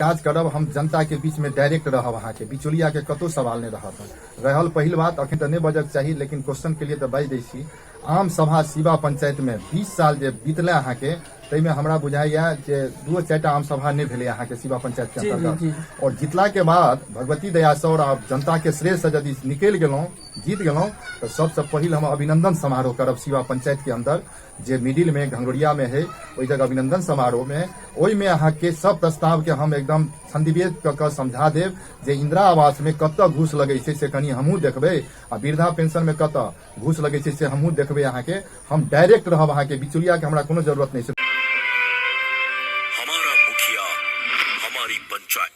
काज करब हम जनता के बीच में डायरेक्ट रहब, अहाँ के बिचौलिया के कतो सवाल नहीं रहल। पहिल बात अखन तो नहीं बजक चाहिए, लेकिन क्वेश्चन के लिए तो बाज दै छी। आम सभा शिवा पंचायत में 20 साल जे बीतले अहाँ के, तई में हमरा बुझाइया जे 2-4 आम सभा नहीं भेले अहाँ के शिवा पंचायत के अंतर्गत। और जीतला के बाद भगवती दया से और जनता के श्रेय से यदि निकल गेलों, जीत गेलों, तो सबसे पहिल हम अभिनंदन समारोह करब शिवा पंचायत के अंदर, जे मिडिल में घंगोरिया में है, ओई जगह अभिनंदन समारोह में ओई में अहाँ के सब प्रस्ताव के हम एकदम संदिग्ध क समझा देव जे इंदिरा आवास में कत घूस लगे से कनी हमहू देखबे, आ वृद्धा पेंशन में कत घूस लगे से हमहू देखबे। अहाँ के हम डायरेक्ट रहब, अहाँ के बिचौलिया के हमरा कोनो जरूरत नहीं। हमारा मुखिया हमारी पंचायत।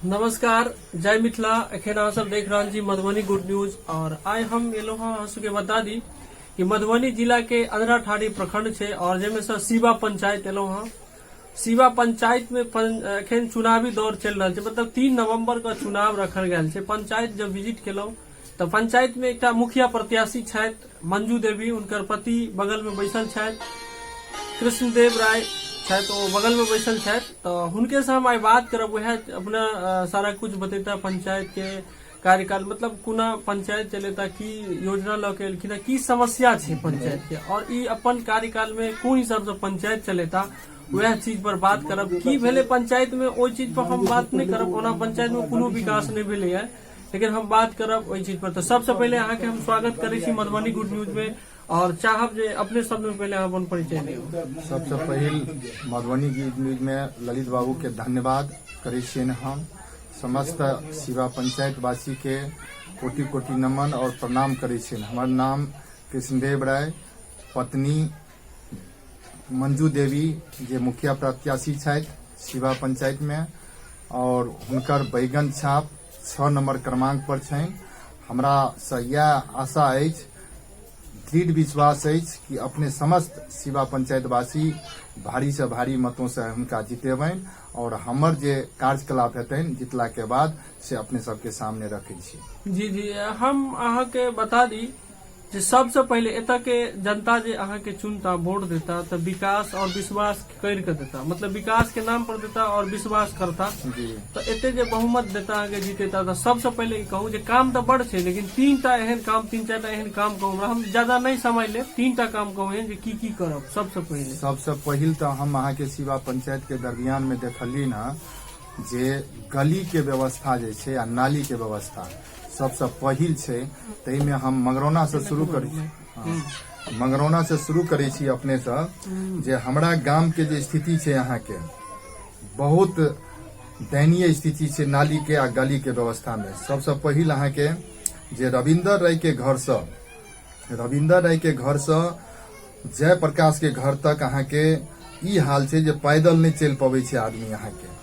नमस्कार, जय मिथिला। अखन अहाँ सब देख रहे छी मधुबनी गुड न्यूज। और आइ हम एलो हाँ के बता दी कि मधुबनी जिला के अंधराठाड़ी प्रखंड छे और जेमे से शिवा पंचायत एलो हाँ। शिवा पंचायत में अखन चुनावी दौर चल रहा है, मतलब 3 नवंबर का चुनाव रखल गया है। पंचायत जब विजिट केलो तो पंचायत में एक मुखिया प्रत्याशी छथि मंजू देवी, उनकर पति बगल में बैसल छथि, कृष्णदेव राय छथि ओ बगल में बैसल छथि। तो हुनके से हम आई बात करब, वह अपना सारा कुछ बतेता पंचायत के कार्यकाल, मतलब कोना पंचायत चलेता, की योजना लऽ के एलखिन, की समस्या छे पंचायत के, और ई अपन कार्यकाल में कोन हिसाब से पंचायत चलेता, वह चीज पर बात करब। की भेले पंचायत में ओई चीज पर हम बात नहीं करब, ओना पंचायत में कोनो विकास नहीं भेले है, लेकिन हम बात करब ओई चीज पर। तो सबसे पहले अहाँ के हम स्वागत करे छी मधुबनी गुड न्यूज में, और चाहब जे अपने शब्द में पहले अपन परिचय दियौ। सबसे पहिल मधुबनी गुड न्यूज में ललित बाबू के धन्यवाद करे छियनि हम। समस्त शिवा पंचायत वासी के कोटि कोटि नमन और प्रणाम करे छियनि। हमर नाम कृष्णदेव राय, पत्नी मंजू देवी जे मुखिया प्रत्याशी छथि शिवा पंचायत में, और हुनकर बैगन छाप 6 नंबर क्रमांक पर छनि। हमरा से यह आशा अछि, दृढ़ विश्वास अछि कि अपने समस्त शिवा पंचायत वासी भारी से भारी मतों से हुनका जितेबनि, और हमर जे कार्यकलाप हेतनि जितला के बाद से अपने सबके सामने रखे छी। जी जी, हम अहाँ के बता दी जे सबसे पहले एतऽ के जनता जे अहाँ के चुनता, वोट देता, तो विकास और विश्वास कर के देता, मतलब विकास के नाम पर देता और विश्वास करता। तो एते जे बहुमत देता आगे जीतेता। तो सबसे पहले कहूँ जे काम तो बड़ छे, लेकिन 3टा एहन काम, 3-4टा एहन काम कहूँ, हम ज्यादा नहीं समय ले, 3टा काम कहूँ जे की करब। सबसे पहिल तो हम अहाँ के शिवा पंचायत के दरमियान में देखली ना जे गली के व्यवस्था जे छे आ नाली के व्यवस्था सबसे पहिल छे। तई में हम मंगरौना से शुरू करी छी। मंगरौना से शुरू करे छी अपने से, जे हमरा गांव के जे स्थिति छे यहाँ के बहुत दयनीय स्थिति छे नाली के आ गली के व्यवस्था में। सबसे पहिल अहाँ के जे रविंदर राय के घर से जयप्रकाश के घर तक अहाँ के ई हाल छे जे पैदल नहीं चल पावे छे आदमी यहाँ के।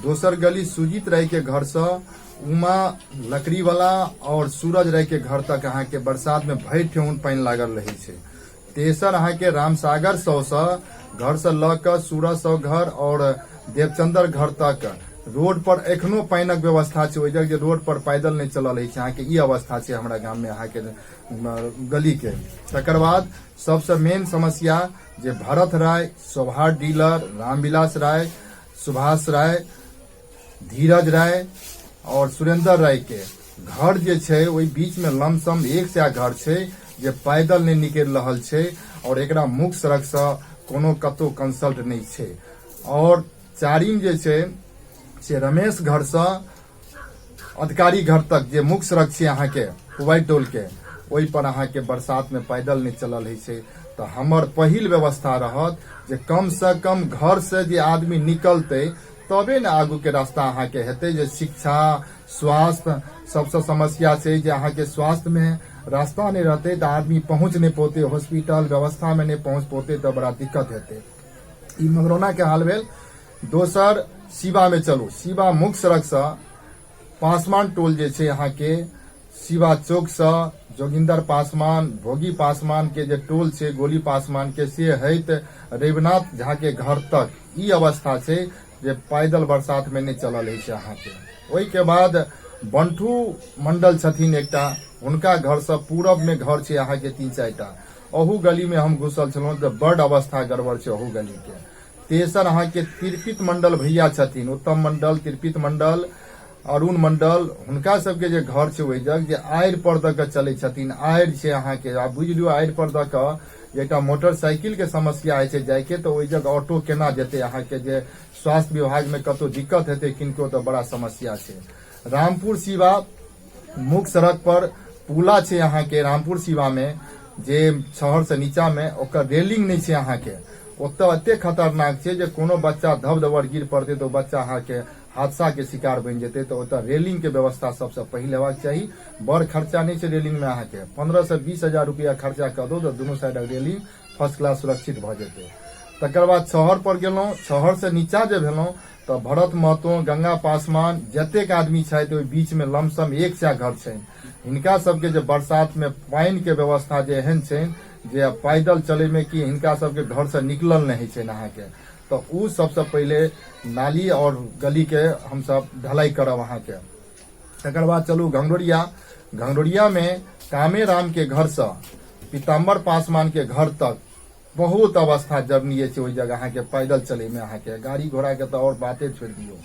दोसर गली सुजीत राय के घर से उमा लकड़ी वाला और सूरज राय के घर तक अहाँ के बरसात में भरि ठेहुन पानी लागल रही छे। तेसर अहाँ के रामसागर सौ घर से ल क सूरज सौ घर और देवचंद्र घर तक रोड पर एखनो पानिक व्यवस्था छे। ओइ जगह रोड पर पैदल नहीं चलल रही छे। अहाँ के ई अवस्था छे हमरा गांव में अहाँ के गली के। तकर बाद सबसे मेन समस्या जे भरत राय, सौभाग्य डीलर, रामविलास राय, सुभाष राय, धीरज राय और सुरेंद्र राय के घर जे छे ओई बीच में लमसम 1 से घर छे जे पैदल नहीं निकल रहल छे, और एकरा मुख्य सड़क से कोनो कतो कंसल्ट नहीं छे। और चारिम जे छे से रमेश घर से अधिकारी घर तक जे मुख्य सड़क छे अहाँ के कुवाई टोल के, ओई पर अहाँ के बरसात में पैदल नहीं चलल है छे। तो हमर पहिल व्यवस्था रहत जे कम से कम घर से जे आदमी निकलते तबे न आगू के रास्ता अहाँ के हेते। जे शिक्षा, स्वास्थ्य सबसे समस्या छे जे अहाँ के स्वास्थ्य में रास्ता नहीं रहते तो आदमी पहुंच नहीं पोते, हॉस्पिटल व्यवस्था में नहीं पहुंच पोते तो बड़ा दिक्कत हेते। ई मंगरौना के हाल भेल। दोसर शिवा में चलू, शिवा मुख्य सड़क से पासवान टोल जे छे अहाँ के शिवा चौक से जोगिंदर पासवान, भोगी पासवान के जे टोल छे गोली पासवान के से हैत रविनाथ झा के घर तक ई अवस्था छे जे पैदल बरसात में नहीं चलल है अहाँ के। ओई के बाद बंठू मंडल छथिन एकटा, हुनका घर से पूरब में घर छे अहाँ के 3-4टा, ओहू गली में हम घुसल छलहुँ तऽ बड अवस्था गड़बड़ छै ओहू गली के। तेसर अहाँके तिरपित मंडल भैया छथिन, उत्तम मंडल, तिरपित मंडल, अरुण मंडल, हुनका सबके जे घर छै ओहि जग जे आड़ि पर दऽ कऽ चलै छथिन। आड़ि छै अहाँके, आब बुझि लियौ आड़ि पर दऽ कऽ एकटा मोटरसाइकिल के समस्या होइ छै जायके, तऽ ओहि जग ऑटो केना जेतै अहाँके, जे स्वास्थ्य विभाग में कतौ दिक्कत हेतै किनको तऽ बड़ा समस्या छै। रामपुर सीवा मुख्य सड़क पर पुला छै अहाँके, रामपुर सीवा में जे शहर से नीचा में ओकर रेलिंग नहीं छै अहाँके, ओतऽ एते खतरनाक छै जे कोनो बच्चा धब गिर पड़तै तऽ बच्चा अहाँके हादसा के शिकार बन जेतै। तऽ ओतऽ रेलिंग के व्यवस्था सबसे पहिले हेबाक चाही। बड़ खर्चा नहीं छै रेलिंग में अहाँके, 15 से 20 हजार रुपया खर्चा कऽ दो तऽ दुनू साइडक रेलिंग फर्स्ट क्लास सुरक्षित भऽ जेतै। तकर बाद शहर पर गेलहुँ, शहर से नीचा जे भेलहुँ तऽ भरत महतो, गंगा पासवान जतेक आदमी छथि ओहि बीच में लमसम 100 घर छनि। हिनका सबके जे बरसात में पानि के व्यवस्था जे एहन छनि जे पैदल चले में कि हिनका सबके घर से निकलल नहीं छै अहाँके, तो उ सबसे पहिले नाली और गली के हम सब ढलाई करब अहाँके। तकर बाद चलू घंगोरिया, घंगोरिया में कामे राम के घर से पीताम्बर पासवान के घर तक बहुत अवस्था जर्नीय छै ओहि जगह अहाँके, पैदल चले में अहाँके, गाड़ी घोड़ा के तो और बाते छोड़ दियो,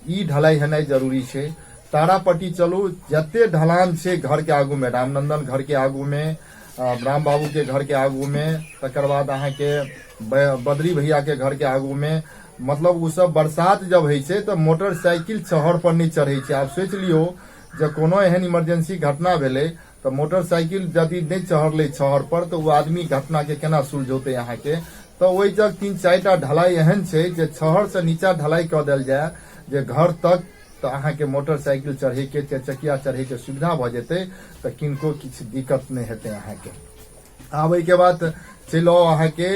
ई ढलाई हेनाइ जरूरी छै। तारापट्टी चलू, जते ढलान छै घर के आगू में, रामनंदन घर के आगू में, राम बाबू के घर के आगू में, तकर बाद अहाँके बद्री भैया के घर के आगू में, मतलब उ सब बरसात जब होइ छै तऽ मोटरसाइकिल शहर पर नहीं चढ़ै छै। आब सोचि लियो जे कोनो एहन इमरजेंसी घटना भेलै तऽ मोटरसाइकिल यदि नहीं चढ़लै शहर पर तऽ वो आदमी घटना के केना सुलझौते अहाँके। तऽ ओहि जग 3-4 टा ढलाई एहन छै जे शहर से नीचा ढलाई कऽ देल जाय जे घर तक, तऽ अहाँके मोटरसाइकिल चढ़े के, 4 चकिया चढ़े के सुविधा भऽ जेतै, तऽ किनको किछु दिक्कत नहीं हेतै अहाँके। आब ओहि के बाद चलो अहाँके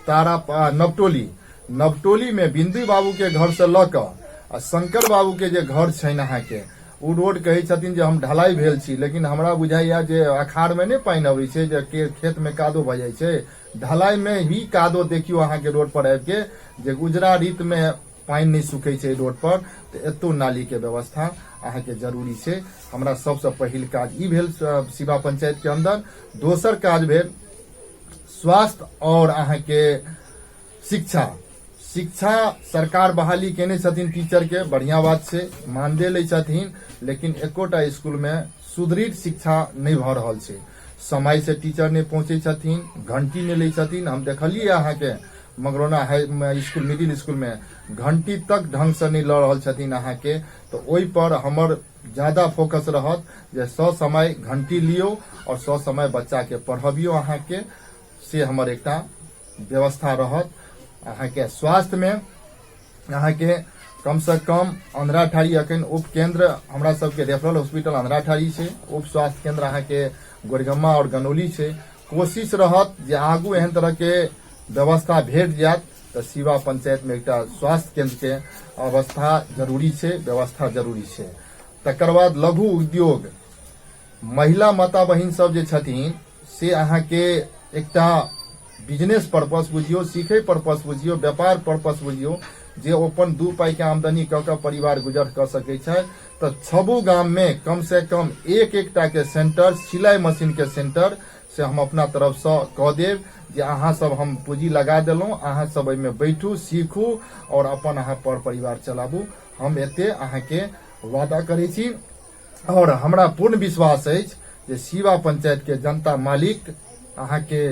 तारा नवटोली, नवटोली में बिंदु बाबू के घर से लऽ कऽ आ शंकर बाबू के जे घर छनि अहाँके, उ रोड कहै छथिन जे हम ढलाई भेल छी, लेकिन हमरा बुझाइया जे अखाड़ में नहीं पानि अबै छै जे खेत में कादो भऽ जाइ छै, ढलाई में ही कादो देखियो अहाँके रोड पर आबि के, जे गुजरा रीत में पानि नहीं सुखै छै रोड पर, तऽ एतो नाली के व्यवस्था अहाँके जरूरी छै। हमरा सबसे पहिल काज ई भेल सीवा पंचायत के अंदर। दोसर काज भेल स्वास्थ्य और अहाँके शिक्षा। शिक्षा सरकार बहाली केने छथिन टीचर के, बढ़िया बात छै, मानदेय लै छथिन, लेकिन एकोटा स्कूल में सुदृढ़ शिक्षा नहीं भऽ रहल छै। समय से टीचर नहीं पहुंचे छथिन, घंटी नहीं लै छथिन। हम देखलिए अहाँके मगरौना हाई स्कूल, मिडिल स्कूल में घंटी तक ढंग से नहीं लऽ रहल छथिन अहाँके। तो ओहि पर हमर ज्यादा फोकस रहत जे समय घंटी लियो और समय बच्चा के पढ़बियो अहाँके, से हमर एकटा व्यवस्था रहत। अहाँके स्वास्थ्य में अहाँके कम से कम अंधराठाड़ी अखन उप केंद्र हमरा सबके रेफरल हॉस्पिटल अंधराठाड़ी छै, उप स्वास्थ्य केंद्र अहाँके गोरगम्मा और गनौली छै। कोशिश रहत जे आगू एहन तरह के व्यवस्था भेट जायत तऽ सीवा पंचायत में एकटा स्वास्थ्य केंद्र के अवस्था जरूरी छै, व्यवस्था जरूरी छै। तकर बाद लघु उद्योग, महिला माता बहिन सब जे छथिन से अहाँके एकटा बिजनेस पर्पस बुझियो, सीखे पर्पस बुझियो, व्यापार पर्पस बुझियो, जे अपन 2 पाई के आमदनी कऽ कऽ परिवार गुजर कर सकै छै। तऽ 6 गाम में कम से कम एक-एकटा के सेंटर, सिलाई मशीन के सेंटर से हम अपना तरफ से कह देब जे अहाँ सब हम पूंजी लगा देलहुं, अहाँ सब एहि में बैठू, सीखू और अपन अहाँ पर परिवार चलाबू। हम एते अहाँके वादा करै छी और हमरा पूर्ण विश्वास अछि जे सीवा पंचायत के जनता मालिक अहाँके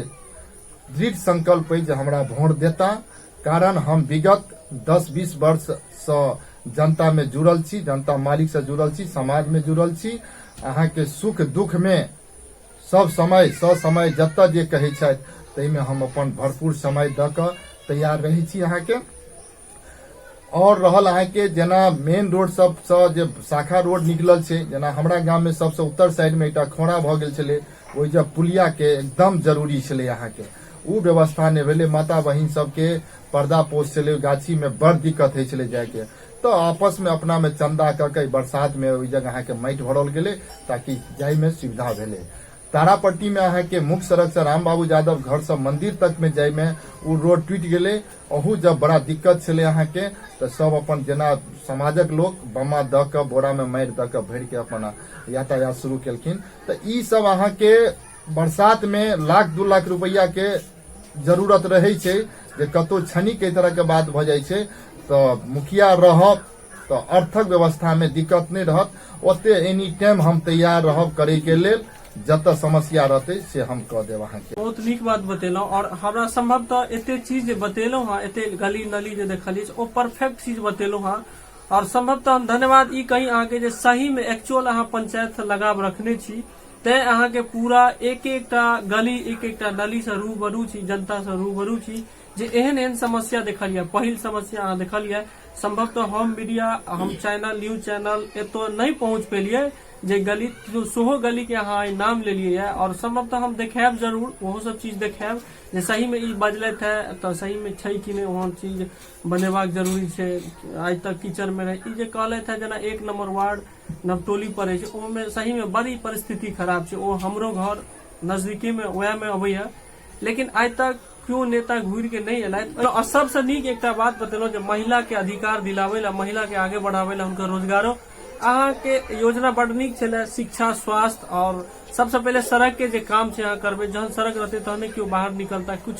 दृढ़ संकल्प अछि जे हमरा वोट देता। कारण हम विगत 10-20 वर्ष से जनता में जुड़ल छी, जनता मालिक से जुड़ल छी, समाज में जुड़ल छी। अहाँके सुख दुख में सब समय समय जतऽ जे कहै छथि ताहि में हम अपन भरपूर समय दऽ कऽ तैयार रहै छी अहाँके। और रहल अहाँके जेना मेन रोड सब से जे शाखा रोड निकलल छै, जेना हमरा गांव में सबसे उत्तर साइड में एकटा खोड़ा भऽ गेल छलै, ओहि जब पुलिया के एकदम जरूरी छलै अहाँके, उ व्यवस्था नहि भेलै। माता बहिन सबके पर्दा पोस्ट छलै, गाछी में बड़ दिक्कत होइ छलै जायके, तो आपस में अपना में चंदा कऽ के बरसात में ओहि जगह अहाँके माटि भरल गेलै ताकि जाय में सुविधा भेलै। तारापट्टी में अहाँके मुख्य सड़क से राम बाबू यादव घर से मंदिर तक में जाय में उ रोड टूटि गेलै, ओहू जब बड़ा दिक्कत छलै अहाँके, तो सब अपन जेना समाजक लोग बम्मा दऽ कऽ बोरा में माटि दऽ कऽ भरि के अपन यातायात शुरू केलखिन। तऽ ई सब अहाँके बरसात में लाख 2 लाख रुपया के जरूरत रहे छै जे कतौ क्षणिक एहि तरह के बात भ जाइ छै तो मुखिया रहब तो अर्थक व्यवस्था में दिक्कत नहीं रहत। ओते एनी टाइम हम तैयार रहब करे के लेल, जत समस्या रहते से हम कह देब अहाँ के। बहुत नीक बात बतेलहुँ और हमरा संभवतः एते चीज जे बतेलहुँ हाँ, एते गली नली जे देखलियै ओ परफेक्ट चीज बतेलहुँ हाँ। और संभवतः हम धन्यवाद ई कही अहाँ के जे सही में एक्चुअल अहाँ पंचायत से लगाव रखने छी, तैं अहाँ के पूरा एक एकटा गली एक एकटा नली से रूबरू छी, जनता से रूबरू छी जे एहन एहन समस्या देखलियै। पहिल समस्या अहाँ देखलियै, संभवतः हम मीडिया, हम चैनल, न्यूज चैनल एतो नहीं पहुंच पेलियै जे गली सोहो गली के अहाँ नाम लेलियै है। और संभवतः हम देखायब जरूर, वो सब चीज देखायब जे सही में ई बजलैथ है तो सही में छै कि नहीं, वहाँ चीज बनेबाक जरूरी छै। आज तक कीचड़ में रहे ई जे कहलैथ है, जेना 1 नंबर वार्ड नवटोली पड़े छै, ओमे सही में बड़ी परिस्थिति खराब छै। ओ हमरो घर नजदीकी में वह में अबै है, लेकिन आज तक क्यों नेता घूर के नहीं एलथि। और सबसे नीक एकटा बात बतेलहुँ जे महिला के अधिकार दिलावे ला, महिला के आगे बढ़ावे ला, हुनकर रोजगारो अहाँ के योजना बड़ नीक छलै। शिक्षा, स्वास्थ्य और सबसे पहले सड़क के जे काम छै अहाँ करबै, जहन सड़क रहते तहने क्यों बाहर निकलता, कुछ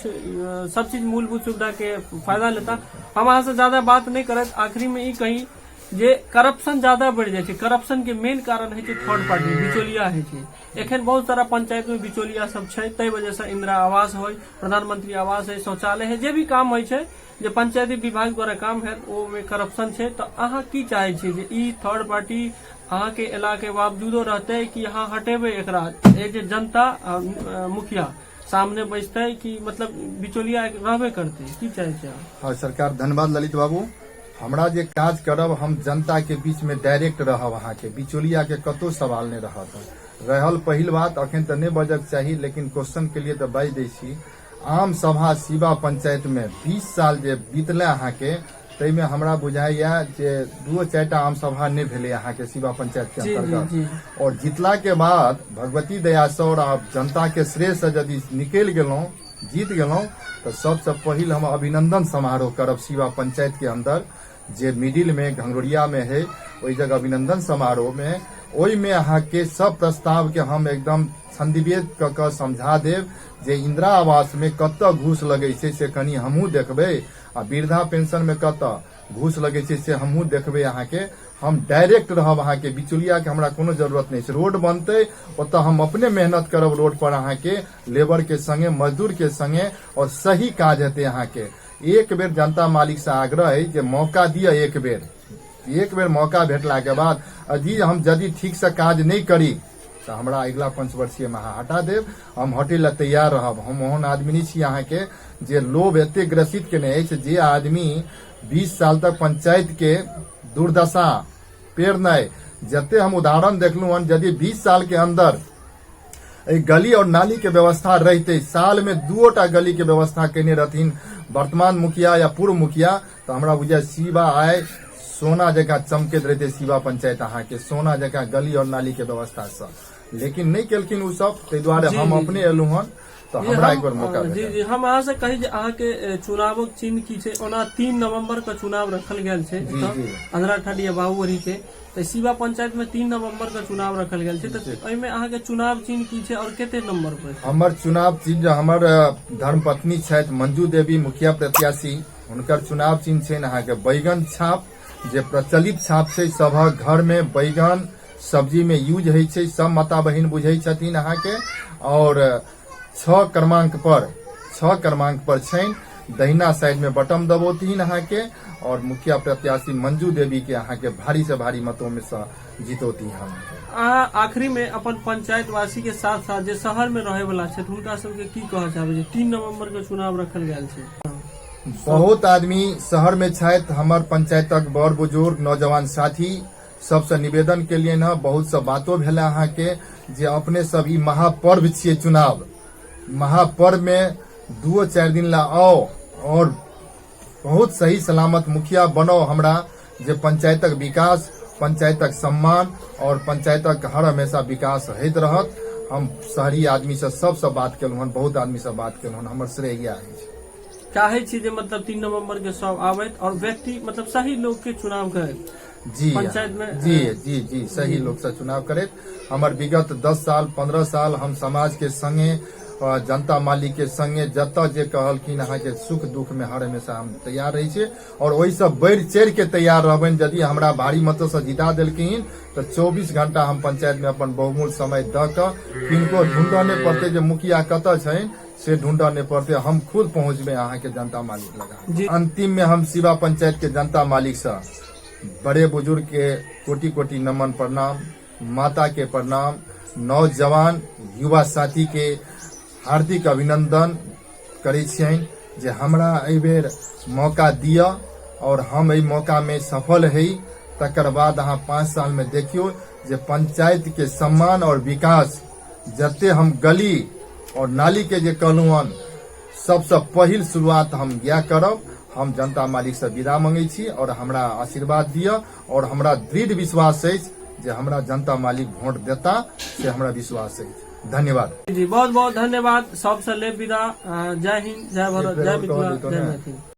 सब चीज मूलभूत सुविधा के फायदा लेता। हम अहाँ से ज्यादा बात नहीं करत, आखिरी में ई कही जे करप्शन ज्यादा बढ़ जाए छै। करप्शन के मेन कारण है थर्ड पार्टी बिचौलिया है छै। एखन बहुत सारा पंचायत में बिचौलिया सब छै, तै वजह से इंदिरा आवास हो, प्रधानमंत्री आवास है, शौचालय है, जे भी काम होइ छै जे पंचायती विभाग द्वारा काम है ओ में करप्शन छै। तो अहाँ की चाहे छी जे ई थर्ड पार्टी अहाँ के एला के बावजूदो रहते कि अहाँ हटेबे एकरा, ए जे जनता मुखिया सामने बैठते कि मतलब बिचौलिया रहबे करते, की चाहे छी अहाँ? हाँ सरकार, धन्यवाद ललित बाबू। हमरा जे काज करब हम जनता के बीच में डायरेक्ट रहब, अहाँ के बिचौलिया के कतो सवाल नहीं रहत। रहल पहिल बात, अखन तो नहीं बजक चाहिए लेकिन क्वेश्चन के लिए तो बाज दै छी। आम सभा शिवा पंचायत में 20 साल जे बीतले अहाँ के, तै में हमरा बुझाइया जे 2-4टा आम सभा नहीं भेले अहाँ के शिवा पंचायत के अंतर्गत। और जीतला के बाद भगवती दया से और आप जनता के श्रेय से यदि निकल गेलौं, जीत गेलौं, तो सबसे पहिल हम अभिनंदन समारोह करब शिवा पंचायत के अंदर जे मिडिल में घंगोरिया में है, ओहि जगह अभिनंदन समारोह में ओहि में अहाँ के सब प्रस्ताव के हम एकदम संदिग्ध क के समझा देब जे इंदिरा आवास में कत घूस लगे छै से कनी हमहू देखबै, आ वृद्धा पेंशन में कत घूस लगे छै से हमहू देखबै। अहाँ के हम डायरेक्ट रहब, अहाँ के बिचौलिया के हमरा कोनो जरूरत नहीं छै। रोड बनते ओतऽ हम अपने मेहनत करब रोड पर, अहाँ के लेबर के संगे, मजदूर के संगे, और सही काज हेतै। अहाँ के एक बेर जनता मालिक से आग्रह है जे मौका दिया, एक बेर मौका भेटला के बाद अजी हम यदि ठीक से काज नहीं करी तो हमरा अगला 5 वर्षीय में अहाँ हटा देब, हम हटे ला तैयार रहब। हम ओहन आदमी नहीं छी अहाँ के जे लोभ एते ग्रसित केने अछि जे आदमी 20 साल तक पंचायत के दुर्दशा पेरनाइ, जते हम उदाहरण देखलू हन, यदि 20 साल के अंदर गली और नाली के व्यवस्था रहते, साल में 2टा गली के व्यवस्था केने रहथिन वर्तमान मुखिया या पूर्व मुखिया, तो हमरा बुझाय शिवा आय सोना जगह चमकैत रहते शिवा पंचायत अहाँ के, सोना जगह गली और नाली के व्यवस्था सब। लेकिन नहीं केलखिन उ सब, तै दुआरे हम अपने एलू हन, तो हमरा एक बार मौका जी जी हम अहाँ से कही जे अहाँ के चुनावक चिन्ह की छै। ओना 3 नवंबर का चुनाव रखल गेल छै अंधरा ठाडिया बाबूवरी के, तो शिवा पंचायत में 3 नवंबर का चुनाव रखल गेल छै। तो एहिमे अहाँ के चुनाव चिन्ह की छै और कते नंबर पर? हमर चुनाव चिन्ह, हमर धर्मपत्नी छथि मंजू देवी मुखिया प्रत्याशी, हुनकर चुनाव चिन्ह छै अहाँ के बैगन छाप, जे प्रचलित छाप छै। सभक घर में बैगन सब्जी में यूज होइ छै, सब माता बहिन बुझै छथिन अहाँ के। और 6 क्रमांक पर छनि, दहिना साइड में बटन दबोथिन अहाँ के, और मुखिया प्रत्याशी मंजू देवी के अहाँ के भारी से भारी मतों में से जीतोती हम। आखिरी में अपन पंचायत वासी के साथ साथ जे शहर में रहे वाला छथि हुनका सबके की कहऽ चाहबै जे 3 नवंबर के चुनाव रखल गेल छै? बहुत आदमी शहर में छथि, हमर पंचायतक बड़ बुजुर्ग नौजवान साथी सबसे निवेदन के लिए न, बहुत सब बातों भेला अहाँ के जे अपने सब ई महापर्व छियै चुनाव, महापर्व में 2-4 दिन ला आओ और बहुत सही सलामत मुखिया बनो हमरा, जे पंचायतक विकास, पंचायतक सम्मान और पंचायतक हर हमेशा विकास होइत रहत। हम शहरी आदमी से सबसे बात केलहुँ हन, बहुत आदमी से बात केलहुँ हन, हमर श्रेय इएह अछि। चाहे छी जे मतलब 3 नवंबर के सब आबैत और व्यक्ति मतलब सही लोग के चुनाव करे जी पंचायत में। जी सही लोग से चुनाव करे। हमर विगत 10 साल 15 साल हम समाज के संगे जनता मालिक के संगे जत जे कहलखिन अहाँ के सुख दुख में हर हमेशा हम तैयार रही छे और वही सब बढ़ चढ़ के तैयार रहबन। यदि हमरा भारी मत से जिता दिलखिन तो 24 घंटा हम पंचायत में अपन बहुमूल्य समय द क किनको ढूंढने पड़ते जे मुखिया कत छन से ढूंढने पड़ते हम खुद पहुंचबे अहाँ के जनता मालिक लगा। अंतिम में हम शिवा पंचायत के जनता मालिक से बड़े बुजुर्ग के कोटि कोटि नमन प्रणाम, माता के प्रणाम, नौजवान युवा साथी के हार्दिक अभिनंदन करे छियन जे हमरा एहि बेर मौका दिया और हम एहि मौका में सफल है। तकर बाद अहाँ 5 साल में देखियो जे पंचायत के सम्मान और विकास जते हम गली और नाली के जे कहलुहन सबसे पहिल शुरुआत हम यह करब। हम जनता मालिक से विदा मांगे छी और हमरा आशीर्वाद दिया और हमरा दृढ़ विश्वास है जे हमरा जनता मालिक वोट देता से हमरा विश्वास है। धन्यवाद जी, बहुत बहुत धन्यवाद। सबसे ले विदा। जय हिंद, जय भारत, जय मिथिला, जय मैथिली।